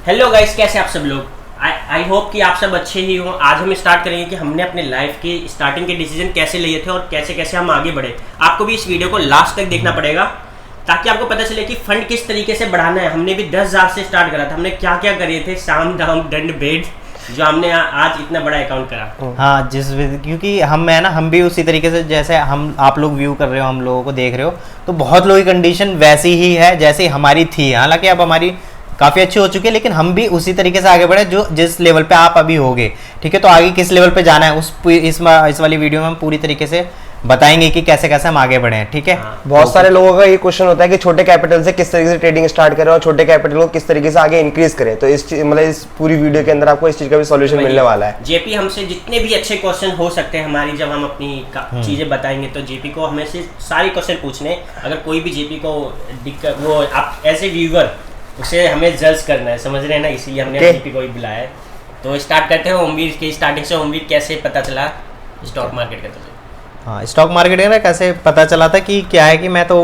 Hello guys, कैसे आप सब लोग। आई होप कि आप सब अच्छे ही हो। आज हम स्टार्ट करेंगे कि हमने अपने लाइफ की स्टार्टिंग के डिसीजन कैसे लिए थे और कैसे कैसे हम आगे बढ़े। आपको भी इस वीडियो को लास्ट तक देखना पड़ेगा ताकि आपको पता चले कि फंड किस तरीके से बढ़ाना है। हमने भी 10,000 से स्टार्ट करा था। हमने क्या क्या करे थे, साम दाम दंड भेद, जो हमने आज इतना बड़ा अकाउंट करा। हाँ, क्योंकि हम भी उसी तरीके से, जैसे हम आप लोग व्यू कर रहे हो, हम लोगों को देख रहे हो, तो बहुत लोगों की कंडीशन वैसी ही है जैसे हमारी थी। हालांकि अब हमारी काफ़ी अच्छी हो चुकी है, लेकिन हम भी उसी तरीके से आगे बढ़े जो जिस लेवल पे आप अभी होगे। ठीक है, तो आगे किस लेवल पे जाना है इस वाली वीडियो में हम पूरी तरीके से बताएंगे कि कैसे कैसे हम आगे बढ़े हैं। ठीक है। बहुत सारे लोगों का ये क्वेश्चन होता है कि छोटे कैपिटल से किस तरीके से ट्रेडिंग स्टार्ट करें और छोटे कैपिटल को किस तरीके से आगे इंक्रीज करें। तो इस पूरी वीडियो के अंदर आपको इस चीज का भी सॉल्यूशन मिलने वाला है। जेपी हमसे जितने भी अच्छे क्वेश्चन हो सकते हैं हमारी, जब हम अपनी चीजें बताएंगे तो जेपी को हमें से सारे क्वेश्चन पूछने। अगर कोई भी जेपी को दिक्कत, वो आप एज ए व्यूअर उसे हमें जज करना है, समझ रहे हैं ना, इसीलिए हमने जेपी को भी बुलाया है। तो स्टार्ट करते हैं ओमवीर की स्टार्टिंग से। ओमवीर, कैसे पता चला स्टॉक मार्केट का तुझे? हाँ, स्टॉक मार्केट में कैसे पता चला था कि क्या है कि मैं तो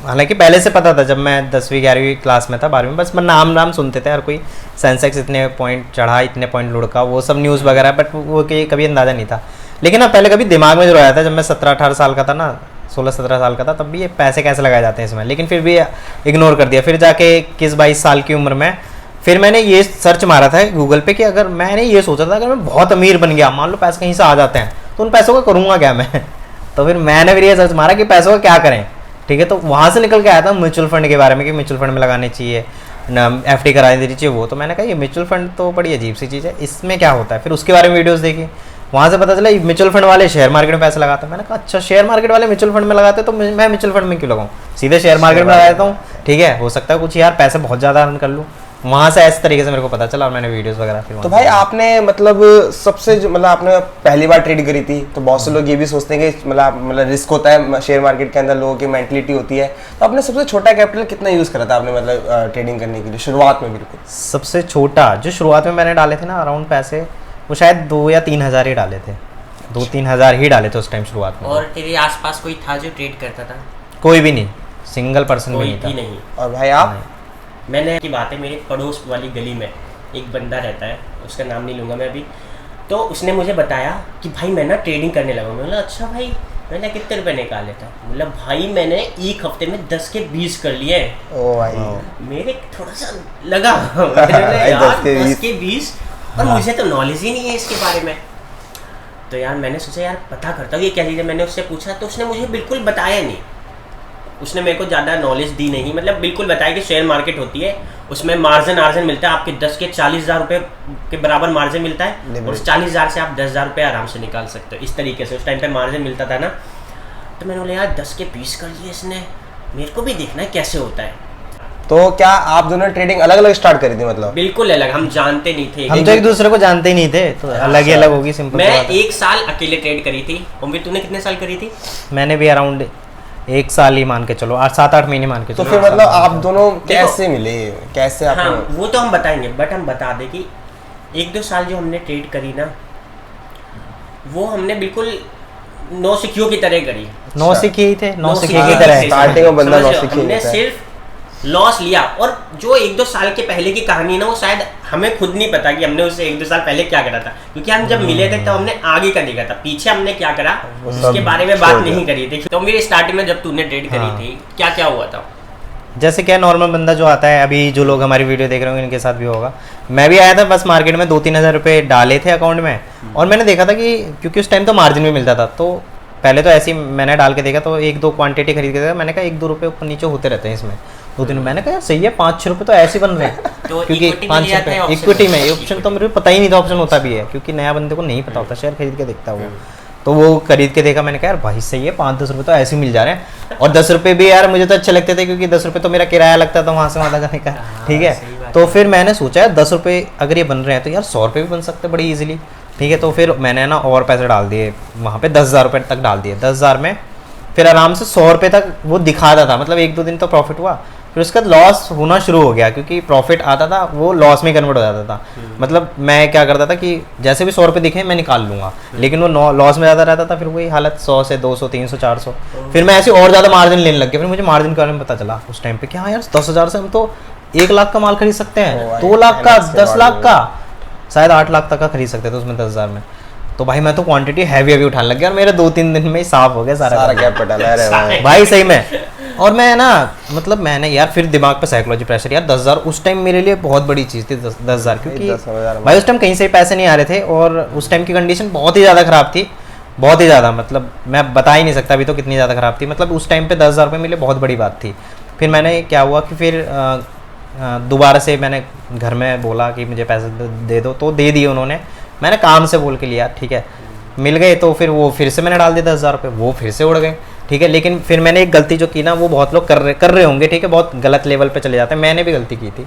हालांकि पहले से पता था, जब मैं 10वीं 11वीं क्लास में था, 12वीं में, बस नाम सुनते थे हर कोई, सेंसेक्स इतने पॉइंट चढ़ा, इतने पॉइंट लुढ़का, वो सब न्यूज़ वगैरह, बट वो कभी अंदाज़ा नहीं था। लेकिन अब पहले कभी दिमाग में जो आया था, जब मैं 17-18 साल का था ना, 16-17 साल का था, तब भी ये पैसे कैसे लगाए जाते हैं इसमें, लेकिन फिर भी इग्नोर कर दिया। फिर जाके 21-22 साल की उम्र में फिर मैंने ये सर्च मारा था गूगल पे कि अगर मैंने ये सोचा था अगर मैं बहुत अमीर बन गया, मान लो पैसे कहीं से आ जाते हैं, तो उन पैसों का करूँगा क्या मैं। तो फिर मैंने ये सर्च मारा कि पैसों का क्या करें। ठीक है, तो वहाँ से निकल के आया था म्यूचुअल फंड के बारे में कि म्यूचुअल फंड में लगाने चाहिए ना, एफडी करा देनी चाहिए। वो तो मैंने कहा ये म्यूचुअल फंड तो बड़ी अजीब सी चीज़ है, इसमें क्या होता है। फिर उसके बारे में वीडियोस देखी, वहाँ से पता चला म्यूचुअल फंड वाले शेयर मार्केट में पैसे लगाते हैं। मैंने कहा अच्छा, शेयर मार्केट वाले म्यूचुअल फंड में लगाते तो मैं म्यूचुअल फंड में क्यों लगाऊँ, सीधे शेयर मार्केट में लगा देता हूँ। ठीक है, हो सकता है कुछ यार पैसे बहुत ज़्यादा अर्न कर लूँ। वहाँ से इस तरीके से मेरे को पता चला और मैंने वीडियोस वगैरह फिर। तो भाई आपने आपने पहली बार ट्रेड करी थी, तो बहुत से लोग ये भी सोचते हैं कि मतलब रिस्क होता है शेयर मार्केट के अंदर, लोगों की मेंटलिटी होती है। तो आपने सबसे छोटा कैपिटल कितना यूज करा था आपने, मतलब ट्रेडिंग करने के लिए शुरुआत में? बिल्कुल सबसे छोटा जो शुरुआत में मैंने डाले थे ना, अराउंड पैसे वो शायद 2 या 3 हज़ार ही डाले थे, 2-3 हज़ार ही डाले थे उस टाइम शुरुआत में। और तेरे आसपास कोई था जो ट्रेड करता था? कोई भी नहीं, सिंगल पर्सन भी नहीं था। नहीं। और भाई आप? मैंने की बात है, मेरे पड़ोस वाली गली में एक बंदा रहता है, उसका नाम नहीं लूँगा मैं अभी। तो उसने मुझे बताया कि भाई मैं ना ट्रेडिंग करने लगा। मैंने बोला अच्छा भाई, मैंने कितने रुपए निकाले था? मतलब भाई मैंने एक हफ्ते में 10 के 20 कर लिए। ओ भाई, मेरे थोड़ा सा लगा यार 10 के 20, और मुझे तो नॉलेज ही नहीं है इसके बारे में। तो यार मैंने सोचा यार पता करता हूँ ये क्या चीज़ है। मैंने उससे पूछा तो उसने मुझे बिल्कुल बताया नहीं। उसने मेरे को ज़्यादा नॉलेज दी नहीं, मतलब बिल्कुल बताया कि शेयर मार्केट होती है, उसमें मार्जिन मिलता है, आपके 10 के 40,000 रुपये के बराबर मार्जिन मिलता है, और उस 40,000 से आप 10,000 रुपये आराम से निकाल सकते हो। इस तरीके से उस टाइम पे मार्जिन मिलता था ना। तो मैंने बोला यार 10 के 20 कर लिए इसने, मेरे को भी देखना है कैसे होता है। तो क्या आप दोनों ट्रेडिंग अलग अलग स्टार्ट करी थी? मतलब बिल्कुल अलग, हम जानते नहीं थे, हम तो एक दूसरे को जानते ही नहीं थे, तो अलग ही अलग होगी। सिंपल मैं 1 साल अकेले ट्रेड करी थी। उम्मीद तूने कितने साल करी थी? मैंने भी अराउंड 1 साल ही मान के चलो, 7-8 महीने मान के चलो। तो फिर मतलब आप दोनों कैसे मिले, कैसे आप? हाँ, वो तो हम बताएंगे, बट हम बता दें कि 1-2 साल जो हमने ट्रेड करी ना, वो हमने बिल्कुल नौसिखियों की तरह करी। नौसिखिए ही थे, नौसिखिए की तरह। स्टार्टिंग में बंदा नौसिखिए हमने सिर्फ लॉस लिया। और जो 1-2 साल के पहले की कहानी ना, वो शायद हमें खुद नहीं पता कि हमने उससे 1-2 साल पहले क्या करा था, क्योंकि हम जब मिले थे तो हमने आगे का देखा था, पीछे हमने क्या करा उसके बारे में बात नहीं करी थी। तो मेरी स्टार्टिंग में जब तूने ट्रेड करी थी, क्या क्या हुआ था? जैसे क्या नॉर्मल बंदा जो आता है, अभी जो लोग हमारी वीडियो देख रहे होंगे इनके साथ भी होगा, मैं भी आया था बस मार्केट में 2-3 हज़ार रुपये डाले थे अकाउंट में, और मैंने देखा था कि क्योंकि उस टाइम तो मार्जिन भी मिलता था, तो पहले तो ऐसे ही मैंने डाल के देखा, तो 1-2 क्वांटिटी खरीद के देखा, मैंने कहा 1-2 रुपये ऊपर नीचे होते रहते हैं इसमें 2 दिन। मैंने कहा सही है, 5-6 रुपये तो ऐसे बन रहे हैं। तो क्योंकि 5 रुपये इक्विटी में, ये ऑप्शन तो मेरे को पता ही नहीं था ऑप्शन होता भी है, क्योंकि नया बंदे को नहीं पता होता, शेयर खरीद के देखता वो। तो वो खरीद के देखा, मैंने कहा यार भाई सही है, 5-10 रुपये तो ऐसे ही मिल जा रहे हैं। और 10 रुपये भी यार मुझे तो अच्छे लगते थे, क्योंकि 10 रुपये तो मेरा किराया लगता था वहाँ से वहाँ जाने का। ठीक है, तो फिर मैंने सोचा यार 10 रुपये अगर ये बन रहे हैं तो यार 100 रुपये भी बन सकते हैं बड़ी ईजिली। ठीक है, तो फिर मैंने ना और पैसे डाल दिए वहाँ पे, 10,000 रुपये तक डाल दिए। 10,000 में फिर आराम से 100 रुपये तक वो दिखाता था, मतलब 1-2 दिन तो प्रॉफिट हुआ, फिर उसका लॉस होना शुरू हो गया, क्योंकि प्रॉफिट आता था वो लॉस में कन्वर्ट हो जाता था। मतलब मैं क्या करता था कि जैसे भी 100 रुपये दिखे मैं निकाल लूँगा, लेकिन वो लॉस में ज़्यादा रहता था, फिर वही हालत 100 से 200 300 400, फिर मैं ऐसे और ज़्यादा मार्जिन लेने लग गया। फिर मुझे मार्जिन के बारे में पता चला उस टाइम पे कि हाँ यार 10,000 से हम तो 1 लाख का माल खरीद सकते ओ हैं, भाई, 2 लाख का, 10 10 लाख का, शायद 8 लाख तक का खरीद सकते थे उसमें 10,000 में। तो भाई मैं तो क्वांटिटी हैवी उठाने लग गया और मेरे 2-3 दिन में ही साफ हो गया सारा कैपिटल है भाई सही में। और मैं ना मतलब मैंने यार फिर दिमाग पे साइकोलॉजी प्रेशर, यार 10,000 उस टाइम मेरे लिए बहुत बड़ी चीज़ थी। 10,000 क्योंकि 10,000 भाई उस टाइम कहीं से भी पैसे नहीं आ रहे थे और उस टाइम की कंडीशन बहुत ही ज़्यादा ख़राब थी, बहुत ही ज़्यादा, मतलब मैं बता ही नहीं सकता अभी तो कितनी ज़्यादा ख़राब थी। मतलब उस टाइम पे 10,000 रुपये मेरे लिए बहुत बड़ी बात थी। फिर मैंने क्या हुआ कि फिर दोबारा से मैंने घर में बोला कि मुझे पैसे दे दो, तो दे दिए उन्होंने। मैंने काम से बोल के लिया, ठीक है, मिल गए तो फिर वो फिर से मैंने डाल दिया 10,000 रुपये, वो फिर से उड़ गए, ठीक है। लेकिन फिर मैंने एक गलती जो की ना, वो बहुत लोग कर रहे होंगे, ठीक है, बहुत गलत लेवल पे चले जाते हैं, मैंने भी गलती की थी।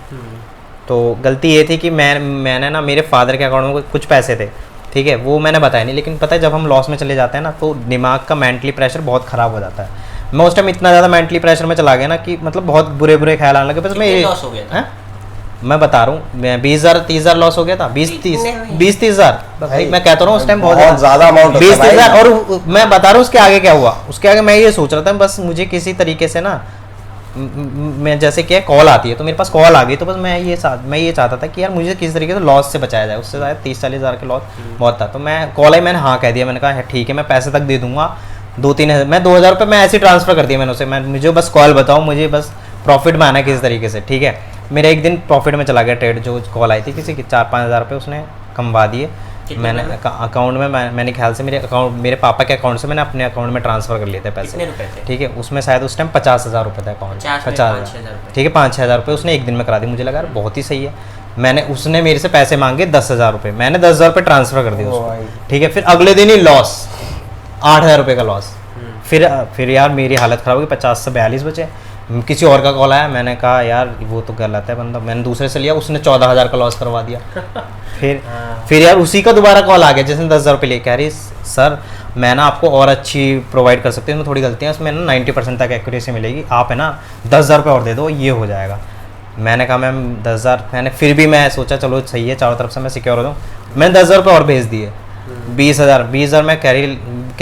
तो गलती ये थी कि मैंने ना मेरे फादर के अकाउंट में कुछ पैसे थे, ठीक है, वो मैंने बताया नहीं। लेकिन पता है जब हम लॉस में चले जाते हैं ना, तो दिमाग का मेंटली प्रेशर बहुत ख़राब हो जाता है। मैं उस टाइम इतना ज़्यादा मेंटली प्रेशर में चला गया ना कि मतलब बहुत बुरे बुरे ख्याल आने लगे। बस मैं लॉस हो गया था? मैं बता रहा हूँ, मैं 20,000-30,000 लॉस हो गया था, 20-30,000 भाई, मैं कहता रहा हूँ उस टाइम बहुत ज़्यादा अमाउंट 20-30,000। और मैं बता रहा हूँ उसके आगे क्या हुआ, उसके आगे मैं ये सोच रहा था बस मुझे किसी तरीके से ना, मैं जैसे क्या कॉल आती है तो मेरे पास कॉल आ गई, तो बस मैं ये चाहता था कि यार मुझे किसी तरीके से लॉस से बचाया जाए। उससे शायद 30-40 हज़ार के लॉस बहुत था। तो मैं कॉल आई, मैंने हाँ कह दिया, मैंने कहा ठीक है मैं पैसे तक दे दूंगा, 2-3 हज़ार, मैं 2,000 रुपये मैं ऐसे ट्रांसफ़र कर दिया मैंने उसे। मुझे बस कॉल बताओ, मुझे बस प्रॉफिट में आना है किसी तरीके से, ठीक है। मेरा एक दिन प्रॉफिट में चला गया ट्रेड, जो कॉल आई थी किसी की, 4-5 हज़ार रुपये उसने कमवा दिए। मैंने अकाउंट में मैंने ख्याल से मेरे पापा के अकाउंट से मैंने अपने अकाउंट में ट्रांसफ़र कर लिए थे पैसे, ठीक है। उसमें शायद उस टाइम 50,000 रुपये था अकाउंट, 50,000, ठीक है, 5-6 हज़ार रुपये उसने एक दिन में करा दी। मुझे लगा यार बहुत ही सही है। उसने मेरे से पैसे मांगे 10,000 रुपये, मैंने 10,000 रुपये ट्रांसफ़र कर दिए उसको, ठीक है। फिर अगले दिन ही लॉस, 8,000 रुपये का लॉस। फिर यार मेरी हालत ख़राब हो गई, 50 से 42 बचे। किसी और का कॉल आया, मैंने कहा यार वो तो गलत है बंदा, मैंने दूसरे से लिया, उसने 14,000 का लॉस करवा दिया। फिर यार उसी का दोबारा कॉल आ गया जिसने 10,000 रुपये लिए, कह रही सर मैं ना आपको और अच्छी प्रोवाइड कर सकती हूँ, थोड़ी गलतियाँ उसमें ना 90% तक एक्यूरेसी मिलेगी, आप है ना 10,000 रुपये और दे दो, ये हो जाएगा। मैंने कहा मैम 10,000, फिर भी मैं सोचा चलो सही है, चारों तरफ से मैं सिक्योर हो जाऊँ। मैंने 10,000 रुपये और भेज दिए, 20,000 में कह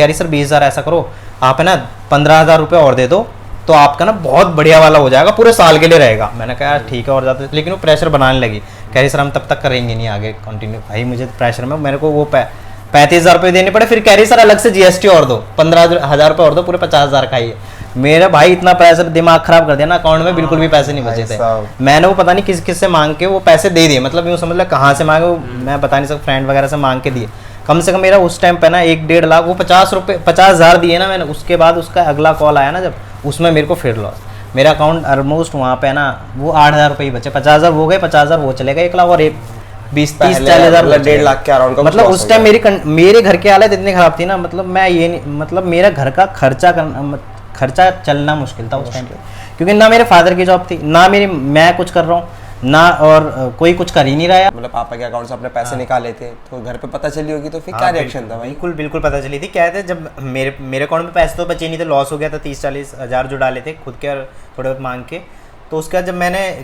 रही सर 20,000 ऐसा करो, आप है ना 15,000 रुपये और दे दो, तो आपका ना बहुत बढ़िया वाला हो जाएगा, पूरे साल के लिए रहेगा। मैंने कहा यार ठीक है और ज़्यादा, लेकिन वो प्रेशर बनाने लगी, कह रही सर हम तब तक करेंगे नहीं आगे कंटिन्यू। भाई मुझे प्रेशर में मेरे को वो 35,000 रुपये देने पड़े। फिर कह रही सर अलग से GST और दो, 15,000 रुपये और दो, पूरे 50,000 का ही है। मेरा भाई इतना प्रेशर, दिमाग खराब कर दिया ना, अकाउंट में बिल्कुल भी पैसे नहीं बचे थे। मैंने वो पता नहीं किस से मांग के वो पैसे दे दिए, मतलब यूँ समझ लो कहाँ से मांगे मैं बता नहीं सकता, फ्रेंड वगैरह से मांग के दिए। कम से कम मेरा उस टाइम पे ना 1-1.5 लाख, वो 50,000 दिए ना मैंने। उसके बाद उसका अगला कॉल आया ना जब, उसमें मेरे को फिर लॉस। मेरा अकाउंट ऑलमोस्ट वहाँ पे ना वो 8,000 रुपये ही बचे, 50,000 वो गए, 50,000 वो चले गए, 1 लाख और 20-30-40 हज़ार, 1.5 लाख के अराउंड का। मतलब उस टाइम मेरे घर की हालत इतनी ख़राब थी ना, मतलब मैं ये नहीं, मतलब मेरा घर का खर्चा चलना मुश्किल था उस टाइम पे, क्योंकि ना मेरे फादर की जॉब थी, ना मैं कुछ कर रहा हूँ ना, और कोई कुछ कर ही नहीं रहा। मतलब पापा के अकाउंट से अपने पैसे निकाले थे तो घर पे पता चली होगी, तो फिर क्या रिएक्शन था भाई? बिल्कुल पता चली थी। क्या थे, जब मेरे अकाउंट में पैसे तो बचे नहीं थे, लॉस हो गया था, 30-40 हज़ार जो डाले थे खुद के और थोड़े बहुत मांग के। तो उसके बाद जब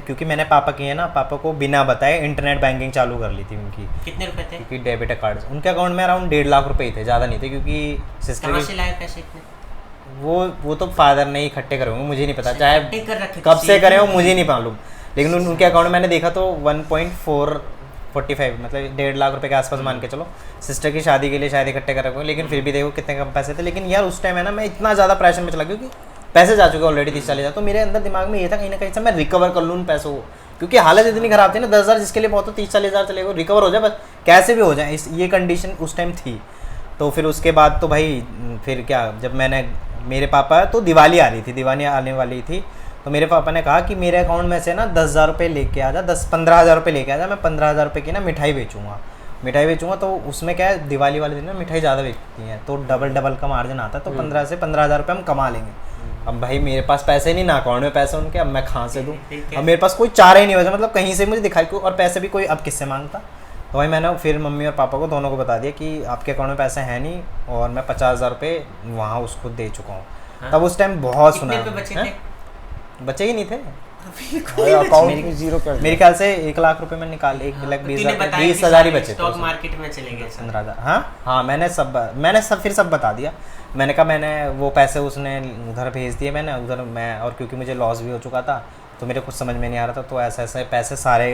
क्योंकि मैंने पापा की है ना, पापा को बिना बताए इंटरनेट बैंकिंग चालू कर ली थी उनकी। कितने रुपए थे? क्योंकि डेबिट कार्ड उनके अकाउंट में अराउंड 1.5 लाख रुपए थे, ज़्यादा नहीं थे, क्योंकि सिस्टर से लाए पैसे इतने? वो तो फादर ने ही इकट्ठे करे होंगे, मुझे नहीं पता, चाहे कब से करे हो मुझे नहीं मालूम। लेकिन उनके अकाउंट में मैंने देखा तो 1.445, मतलब 1.5 लाख रुपए के आसपास मान के चलो, सिस्टर की शादी के लिए शायद इकट्ठे कर रखे, लेकिन फिर भी देखो कितने कम पैसे थे। लेकिन यार उस टाइम है ना, मैं इतना ज़्यादा प्रेशर में चला, क्योंकि पैसे जा चुके ऑलरेडी 30-40 हज़ार। तो मेरे अंदर दिमाग में ये था कहीं ना कहीं से मैं रिकवर कर लूँ उन पैसों को, क्योंकि हालत इतनी ख़राब थी ना, 10,000 जिसके लिए बहुत, 30-40 हज़ार चले गए, रिकवर हो जाए बस, कैसे भी हो जाए, ये कंडीशन उस टाइम थी। तो फिर उसके बाद तो भाई फिर क्या, जब मेरे पापा, तो दिवाली आ रही थी, दिवाली आने वाली थी, तो मेरे पापा ने कहा कि मेरे अकाउंट में से ना 10,000 रुपये लेके आ जा, 15 हज़ार रुपये लेके आ जा, मैं 15 हज़ार रुपये की ना मिठाई बेचूंगा। तो उसमें क्या है, दिवाली वाले दिन ना मिठाई ज़्यादा बेचती हैं, तो डबल का मार्जिन आता है, तो 15 से 15 हज़ार रुपये हम कमा लेंगे। अब भाई मेरे पास पैसे नहीं ना, अकाउंट में पैसे उनके, अब मैं कहाँ से दूँ? अब मेरे पास कोई चारा ही नहीं बचा, मतलब कहीं से मुझे दिखाई को, और पैसे भी कोई अब किससे मांगता। तो भाई मैंने फिर मम्मी और पापा को दोनों को बता दिया कि आपके अकाउंट में पैसे हैं नहीं, और मैं 50,000 रुपये वहाँ उसको दे चुका हूँ। तब उस टाइम बहुत सुना, बचे ही नहीं थे, अकाउंट में जीरो कर, मेरे ख्याल से 1 लाख रुपए में निकाल, 1,20,000 ही बचे थे, स्टॉक मार्केट में चले गए 15,000। हाँ मैंने सब बता दिया। मैंने कहा मैंने वो पैसे उसने उधर भेज दिए, मैंने उधर, मैं और क्योंकि मुझे लॉस भी हो चुका था, तो मेरे कुछ समझ में नहीं आ रहा था, तो ऐसे ऐसे पैसे सारे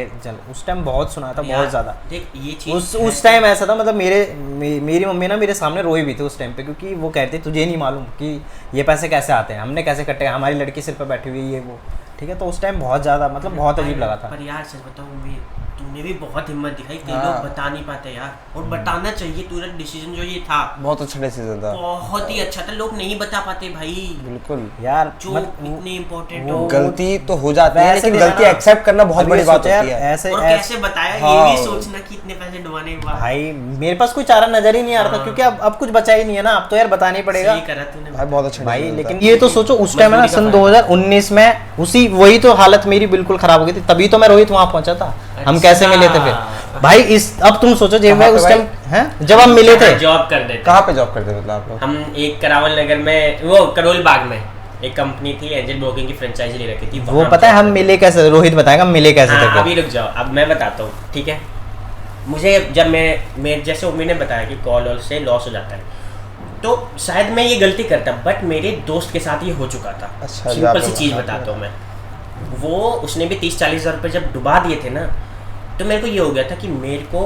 उस टाइम बहुत सुना था, बहुत ज़्यादा। देख ये चीज उस टाइम ऐसा था, मतलब मेरी मम्मी ना मेरे सामने रोई भी थी उस टाइम पे, क्योंकि वो कहती तुझे नहीं मालूम कि ये पैसे कैसे आते हैं, हमने कैसे कटे, हमारी लड़की सिर पर बैठी हुई है वो, ठीक है। तो उस टाइम बहुत ज़्यादा, मतलब बहुत अजीब लगा था। पर यार सच बताऊं, तूने भी बहुत हिम्मत दिखाई, कई लोग बता नहीं पाते यार, और बताना चाहिए। तेरा डिसीजन जो ये था बहुत अच्छा डिसीजन था, बहुत ही अच्छा था, लोग नहीं बता पाते भाई। बिल्कुल यार, जो इतने इम्पोर्टेंट हो, गलती तो हो जाती है, लेकिन गलती एक्सेप्ट करना बहुत बड़ी बात होती है। ऐसे और कैसे बताया ये भी सोचना कि इतने पैसे डुबाने के बाद। भाई मेरे पास कोई चारा नजर ही नहीं आ रहा था, क्योंकि अब कुछ बचा ही नहीं है ना, अब तो यार बताना ही पड़ेगा। सही करा तूने भाई, बहुत अच्छा भाई। decision लेकिन था। ये तो सोचो उस टाइम है ना, सन 2019 में वही तो हालत मेरी बिल्कुल खराब हो गई थी, तभी तो मैं रोहित वहां पहुंचा था। हम कैसे मिले थे फिर भाई, अब तुम सोचो जब मैं उस टाइम हैं, जब हम मिले थे। जॉब कर रहे थे। कहाँ पे जॉब करते थे मतलब आप लोग? हम एक करावल नगर में, वो करोल बाग में एक कंपनी थी, एंजल ब्रोकिंग की फ्रेंचाइजी ले रखी थी। वो पता है हम मिले कैसे, रोहित बताएगा हम मिले कैसे थे। अभी रुक जाओ, अब मैं बताता हूँ, ठीक है। मुझे जब मैं जैसे उम्मीद ने बताया कि कॉल से लॉस हो जाता है, तो शायद मैं ये गलती करता, बट मेरे दोस्त के साथ ये हो चुका था। अच्छा, सिंपल सी चीज़ बताता हूँ मैं। वो उसने भी 30-40 हज़ार रुपये जब डुबा दिए थे ना, तो मेरे को ये हो गया था कि मेरे को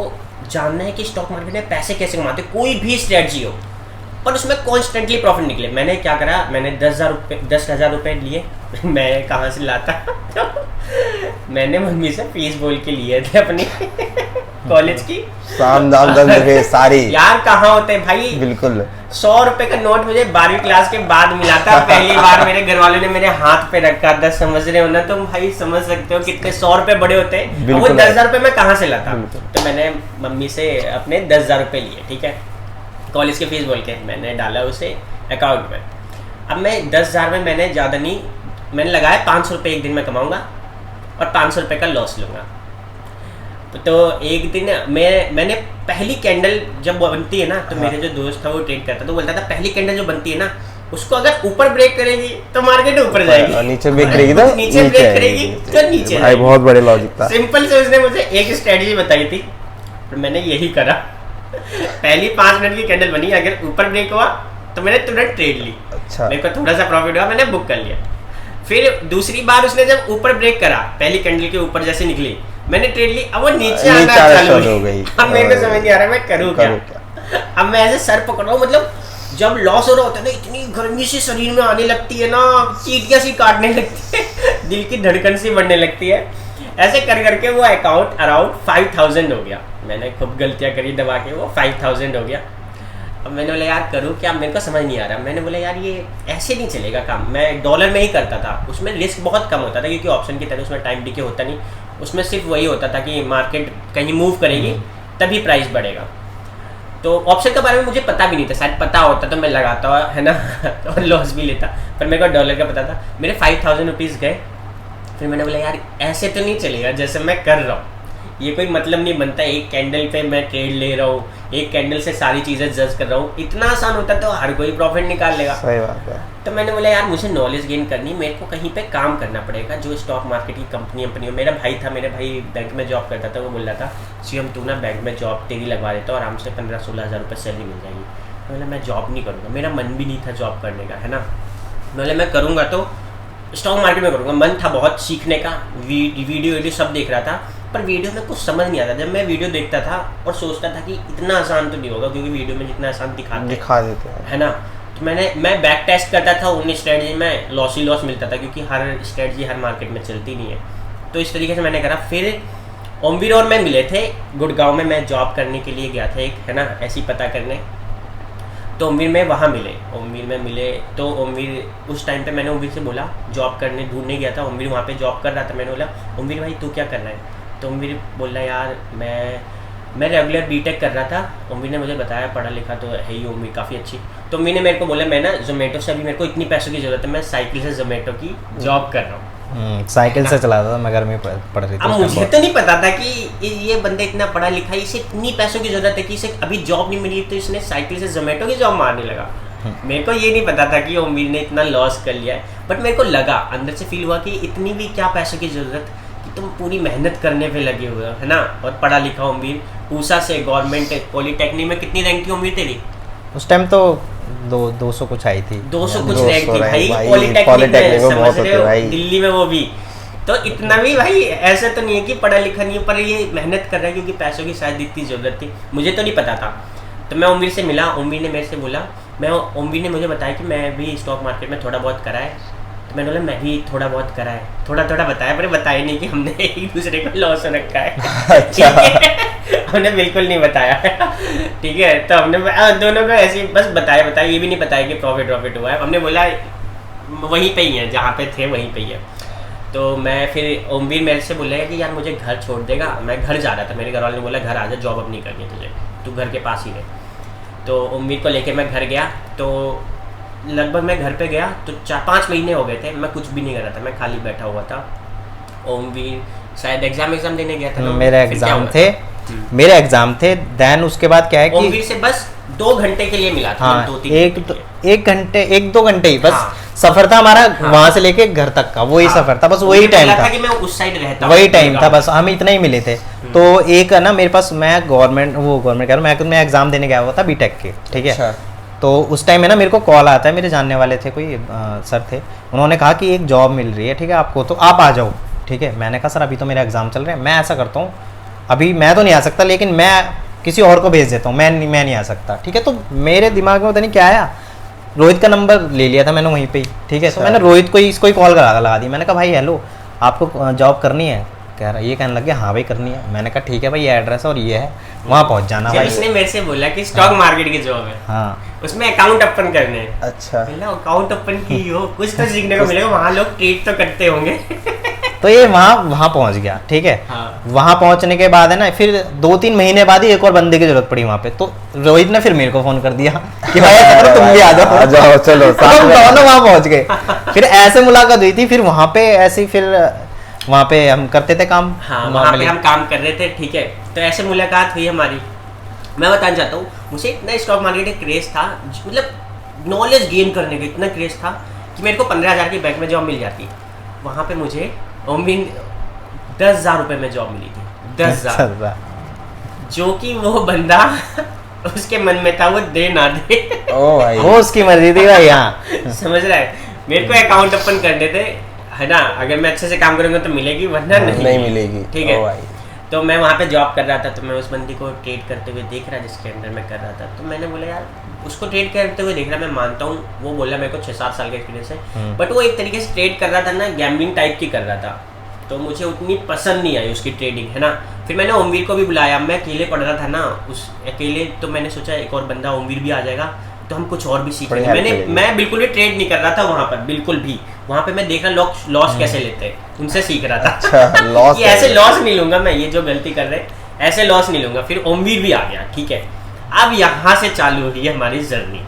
जानना है कि स्टॉक मार्केट में पैसे कैसे कमाते, कोई भी स्ट्रेटजी हो, पर उसमें कॉन्स्टेंटली प्रॉफिट निकले। मैंने क्या करा, मैंने 10,000 रुपये लिए। मैं कहाँ से लाता मैंने मम्मी से फीस बोल के लिए थे अपनी कॉलेज की, साम दाम दंड है सारी। यार कहाँ होते हैं भाई, बिल्कुल 100 रुपए का नोट मुझे 12वीं क्लास के बाद मिला था। पहली बार मेरे घर वालों ने मेरे हाथ पे रखा था, समझ रहे हो ना तुम भाई, समझ सकते हो कितने 100 रुपए बड़े होते हैं। वो 10,000 रुपए मैं कहाँ से लाता, तो मैंने मम्मी से अपने 10,000 रुपए लिए, ठीक है, कॉलेज की फीस बोल के मैंने डाला उसे अकाउंट में। अब मैं 10,000 में मैंने ज़्यादा नहीं, मैंने लगाया 500 रुपये एक दिन में कमाऊंगा और 500 रुपये का लॉस लूँगा। तो एक दिन मैंने पहली कैंडल जब बनती है ना, तो मेरे जो दोस्त था वो ट्रेड करता, तो बोलता था पहली कैंडल जो बनती है ना, उसको अगर ऊपर ब्रेक करेगी तो मार्केट ऊपर जाएगी, और नीचे ब्रेक करेगी तो नीचे ब्रेक करेगी तो नीचे। भाई बहुत बड़े लॉजिक था। सिंपल से उसने मुझे एक स्ट्रेटजी बताई थी, तो मैंने यही करा। पहली 5 मिनट की कैंडल बनी, अगर ऊपर ब्रेक हुआ तो मैंने तुरंत ट्रेड ली। अच्छा, मेरे को थोड़ा सा प्रॉफिट हुआ, मैंने बुक कर लिया। फिर दूसरी बार उसने जब ऊपर ब्रेक करा, पहली कैंडल के ऊपर जैसे निकली, मैंने ट्रेड ली। अब वो नीचे आना चालू हो गई। अब मेरे को समझ नहीं आ रहा मैं करूँ क्या। अब मैं ऐसे सर पकड़ रहा हूँ, मतलब जब लॉस हो रहा होता है ना, इतनी गर्मी सी शरीर में आने लगती है ना, चीटियाँ सी काटने लगती है, दिल की धड़कन सी बढ़ने लगती है। ऐसे कर करके वो अकाउंट अराउंड 5,000 हो गया। मैंने खूब गलतियाँ करी दबा के, वो 5,000 हो गया। अब मैंने बोला यार करूँ क्या, मेरे को समझ नहीं आ रहा। मैंने बोला यार ये ऐसे नहीं चलेगा काम। मैं डॉलर में ही करता था, उसमें रिस्क बहुत कम होता था, क्योंकि ऑप्शन की तरह उसमें टाइम डिके होता नहीं। उसमें सिर्फ वही होता था कि मार्केट कहीं मूव करेगी तभी प्राइस बढ़ेगा। तो ऑप्शन के बारे में मुझे पता भी नहीं था, शायद पता होता तो मैं लगाता है ना और लॉस भी लेता, पर मेरे को डॉलर का पता था। मेरे 5,000 रुपीज़ गए। फिर मैंने बोला यार ऐसे तो नहीं चलेगा जैसे मैं कर रहा हूँ, ये कोई मतलब नहीं बनता। एक कैंडल पे मैं ट्रेड ले रहा हूँ, एक कैंडल से सारी चीज़ें जज कर रहा हूँ, इतना आसान होता तो हर कोई प्रॉफिट निकाल लेगा। सही बात है। तो मैंने बोला यार मुझे नॉलेज गेन करनी, मेरे को कहीं पे काम करना पड़ेगा, जो स्टॉक मार्केट की कंपनी हो। मेरा भाई था, मेरे भाई बैंक में जॉब करता था, वो बोल रहा था सीएम तू ना बैंक में जॉब तेरी लगवा देता और आराम से 15-16 हज़ार रुपये सैलरी मिल जाएगी। बोला मैं जॉब नहीं करूँगा, मेरा मन भी नहीं था जॉब करने का, है ना। बोले मैं करूँगा तो स्टॉक मार्केट में करूँगा। मन था बहुत सीखने का, वीडियो सब देख रहा था, पर वीडियो में कुछ समझ नहीं आता। जब मैं वीडियो देखता था और सोचता था कि इतना आसान तो नहीं होगा, क्योंकि वीडियो में जितना आसान दिखा देते हैं, है ना। तो मैं बैक टेस्ट करता था, उन्हीं स्ट्रेटजी में लॉस ही लॉस मिलता था, क्योंकि हर स्ट्रेटजी हर मार्केट में चलती नहीं है। तो इस तरीके से मैंने करा। फिर ओमवीर और मैं मिले थे गुड़गांव में, मैं जॉब करने के लिए गया था एक, है ना, ऐसी पता करने। तो ओमवीर में वहाँ मिले। तो ओमवीर उस टाइम पे मैंने ओमवीर से बोला, जॉब करने ढूंढने गया था, ओमवीर वहाँ पे जॉब कर रहा था। मैंने बोला ओमवीर भाई तू क्या कर रहा है? तो ओमवीर बोल रहा यार मैं रेगुलर बीटेक कर रहा था। ओमवीर ने मुझे बताया पढ़ा लिखा तो है ही ओमवीर काफ़ी अच्छी। तो ओमवीर ने मेरे को बोला मैं ना जोमेटो से, अभी मेरे को इतनी पैसों की ज़रूरत है, मैं साइकिल से जोमेटो की जॉब कर रहा हूँ। साइकिल से चलाता था, मैं घर में पढ़ रही थी। अब मुझे तो नहीं पता था कि ये बंदा इतना पढ़ा लिखा है, इसे इतनी पैसों की जरूरत है कि इसे अभी जॉब नहीं मिली, तो इसने साइकिल से जोमेटो की जॉब मारने लगा। मेरे को ये नहीं पता था कि ओमवीर ने इतना लॉस कर लिया है, बट मेरे को लगा, अंदर से फील हुआ कि इतनी भी क्या पैसों की जरूरत कि तुम पूरी मेहनत करने पे लगे हुए हो, है ना। और पढ़ा लिखा ओमवीर, पूसा से गवर्नमेंट पॉलिटेक्निक में कितनी रैंक थी ओमवीर तेरी? उस टाइम तो 200 कुछ आई थी, 200 कुछ रैंक थी भाई पॉलिटेक्निक में, समझ रहे हो, दिल्ली में, वो भी तो इतना भी भाई ऐसा तो नहीं है कि पढ़ा लिखा नहीं है, पर ये मेहनत कर रहा है क्योंकि पैसों की शायद इतनी ज़रूरत थी, मुझे तो नहीं पता था। तो मैं ओमवीर से मिला, ओमवीर ने मेरे से बोला, ओमवीर ने मुझे बताया कि मैं भी स्टॉक मार्केट में थोड़ा बहुत करा है। तो मैंने बोला मैं भी थोड़ा बहुत करा है, थोड़ा बताया, पर बताया नहीं कि हमने एक दूसरे को लॉस रखा है। अच्छा। हमने बिल्कुल नहीं बताया। ठीक है, तो हमने दोनों को ऐसे ही बस बताया, ये भी नहीं बताया कि प्रॉफिट हुआ है। हमने बोला वहीं पे ही है, जहाँ पे थे वहीं पे ही है। तो मैं फिर ओमवीर मेरे से बोला कि यार मुझे घर छोड़ देगा, मैं घर जा रहा था, मेरे घर वाले ने बोला घर आ जा, जॉब अब नहीं करनी है तुझे, तू घर के पास ही रहे। तो ओमवीर को लेके मैं घर गया, तो लगभग मैं घर पे गया तो 4-5 महीने हो गए थे, मैं कुछ भी नहीं कर रहा था, मैं खाली बैठा हुआ था। ओमवीर शायद एग्जाम देने गया था ना, मेरे फिर क्या एग्जाम हुआ? थे देन उसके बाद क्या है कि ओमवीर से बस 2 घंटे के लिए मिला था, हाँ 2-3 1-2 घंटे ही बस हाँ। सफर था हमारा, हाँ। वहां से लेके घर तक का वही हाँ। सफर था, बस वही मुझे टाइम बोला था कि मैं उस साइड रहता वही हूँ, टाइम था, गाँव। बस हम इतना ही मिले थे। तो एक है ना मेरे पास, मैं गवर्नमेंट कह रहा हूँ, मैं एग्जाम देने गया हुआ था बीटेक के, ठीक है। अच्छा। तो उस टाइम में ना मेरे को कॉल आता है, मेरे जानने वाले थे कोई सर थे, उन्होंने कहा कि एक जॉब मिल रही है, ठीक है आपको, तो आप आ जाओ, ठीक है। मैंने कहा सर अभी तो मेरा एग्जाम चल रहे हैं, मैं ऐसा करता हूँ अभी मैं तो नहीं आ सकता, लेकिन मैं किसी और को भेज देता हूँ, मैं नहीं आ सकता, ठीक है। तो मेरे दिमाग में पता नहीं क्या आया, रोहित का नंबर ले लिया था मैंने वहीं पे ही, ठीक है। तो मैंने रोहित को इसको ही कॉल लगा दी, मैंने कहा भाई हेलो आपको जॉब करनी है, कह रहा ये कहने लग गया हाँ भाई करनी है। मैंने कहा ठीक है भाई, ये एड्रेस है और ये है, वहाँ पहुँच जाना जब भाई। इसने मेरे से बोला कि स्टॉक मार्केट की जॉब है, हाँ उसमें अकाउंट ओपन करने हैं। अच्छा। अकाउंट ओपन की हो, कुछ तो सीखने को मिलेगा, वहाँ लोग ट्रेड तो करते होंगे। तो ये वहाँ पहुँच गया, ठीक है। हाँ। वहाँ पहुँचने के बाद है ना, फिर 2-3 महीने बाद ही एक और बंदे की जरूरत पड़ी वहाँ पे, तो रोहित ने फिर मेरे को फोन कर दिया कि भाई ऐसा करो तुम भी आ जाओ चलो तो हम दोनों वहाँ पहुँच गए। फिर ऐसे मुलाकात हुई थी, फिर वहाँ पे ऐसे फिर वहाँ पे हम करते थे काम। हाँ, वहाँ पे हम काम कर रहे थे, ठीक है। तो ऐसे मुलाकात हुई हमारी। मैं बताना चाहता हूँ, मुझे इतना स्टॉक मार्केट का क्रेज था, मतलब नॉलेज गेन करने का इतना क्रेज था कि मेरे को 15,000 की बैंक में जॉब मिल जाती। वहाँ पे मुझे 10,000 रुपये में जॉब मिली थी, 10,000, जो कि वो बंदा उसके मन में था वो दे ना दे। ओ भाई, वो उसकी मर्जी थी भाई। हाँ समझ रहा है, मेरे को अकाउंट ओपन करने थे, है ना, अगर मैं अच्छे से काम करूंगा तो मिलेगी, वरना नहीं मिलेगी। ठीक ओ है। भाई। तो मैं वहाँ पे जॉब कर रहा था, तो मैं उस बंदी को ट्रेड करते हुए देख रहा, जिसके अंदर मैं कर रहा था। तो मैंने बोला यार उसको ट्रेड करते हुए देख रहा, मैं मानता हूँ वो बोला मेरे को 6-7 साल का एक्सपीरियंस है, बट वो एक तरीके से ट्रेड कर रहा था ना, गैम्बलिंग टाइप की कर रहा था, तो मुझे उतनी पसंद नहीं आई उसकी ट्रेडिंग, है ना। फिर मैंने ओमवीर को भी बुलाया, मैं अकेले पढ़ रहा था ना उस अकेले, तो मैंने सोचा एक और बंदा ओमवीर भी आ जाएगा तो हम कुछ और भी सीख लेंगे। मैं बिल्कुल भी ट्रेड नहीं कर रहा था वहाँ पर, बिल्कुल भी। वहाँ पे मैं देख रहा लॉस कैसे लेते हैं, उनसे सीख रहा था। अच्छा, लॉस कि ऐसे लॉस नहीं लूंगा मैं, ये जो गलती कर रहे ऐसे लॉस नहीं लूंगा। फिर ओमवीर भी आ गया, ठीक है। अब यहाँ से चालू हुई है हमारी जर्नी।